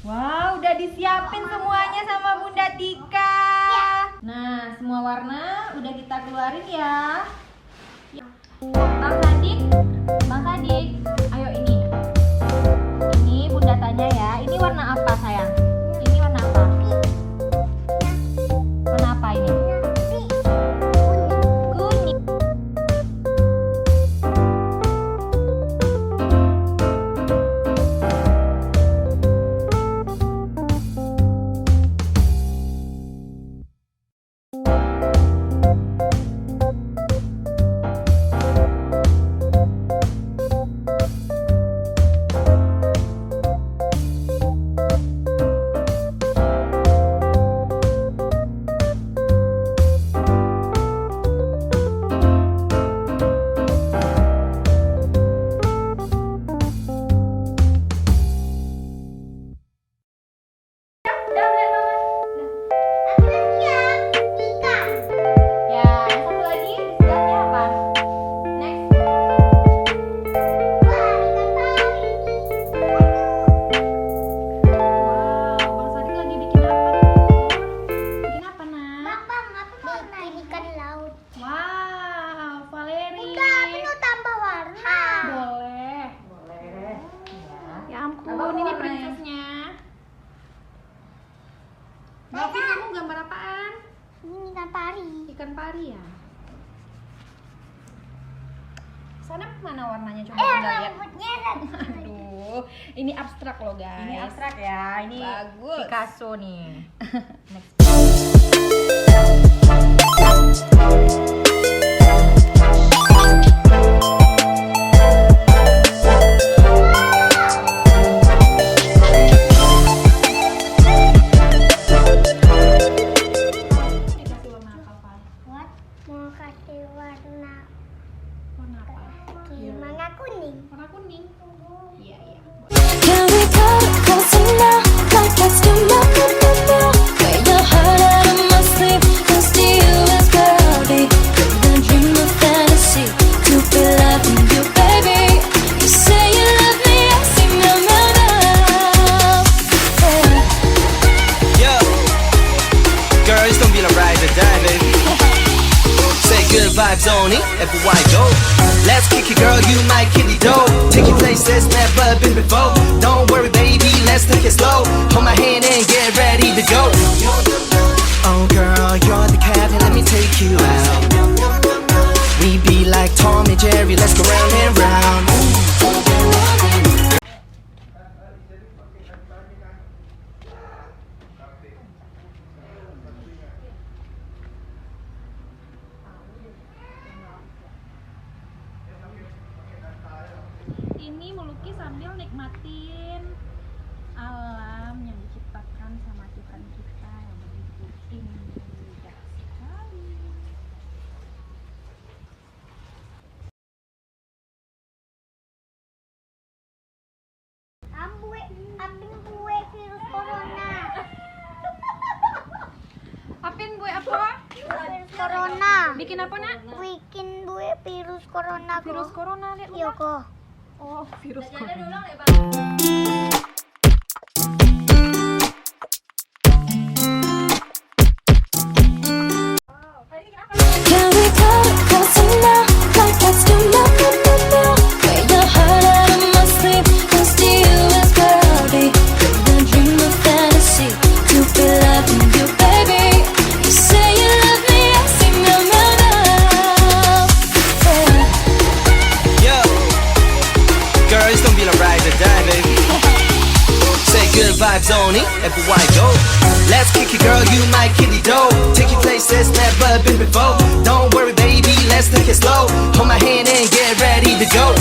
Wow, udah disiapin semuanya sama Bunda Tika. Nah, semua warna udah kita keluarin ya. Bang Sadik, Bang Sadik, ayo ini. Ini Bunda tanya ya, ini warna apa sayang? Ini warna apa? Warna apa ini? Kuning. Ini prinsesnya. Gavin, kamu gambar apaan? Ini ikan pari. Ikan pari ya. Sana mana warnanya, coba Bunda lihat. Rambutnya Aduh, ini abstrak loh guys. Ini abstrak ya, ini bagus. Picasso nih. Next. mau kasih warna Warna apa? warna kuning. Warna kuning. Iya, iya. Can we cut it close now? Like let's do nothing but now. Wear your heart out of my sleeve. Cause to you is cloudy. Couldn't dream of fantasy. To be loving you, baby. You say you love me, I see no now. Yo, girls don't be alright or die, baby. Say good vibes only, everywhere I go. Let's kick it, girl, you might kill it, though. Take you places never been before. Don't worry, baby, let's take it slow. Hold my hand and get ready to go. Oh, girl, you're the captain, let me take you out. We be like Tom and Jerry, let's go round and round. Ini melukis sambil nikmatin alam yang diciptakan sama Tuhan kita yang begitu indah sekali. Apin kue virus corona. Apin gue apa? Virus corona. Bikin apa nak? Bikin kue virus corona. Virus corona, lihat Iya Bunda. kok. Oh, virus corona. Can we cut it close now? Like let's do nothing but now. Wear your heart out of my sleeve. Cause to you is cloudy. Couldn't dream of fantasy. To be loving you, baby. You say you love me, I see no now. Yo, girls don't be alright or die, baby. Say good vibes only, everywhere I go. Let's kick it, girl, you might kill it, though. Take you places never been before. Don't worry, baby, let's take it slow. Hold my hand and get ready to go.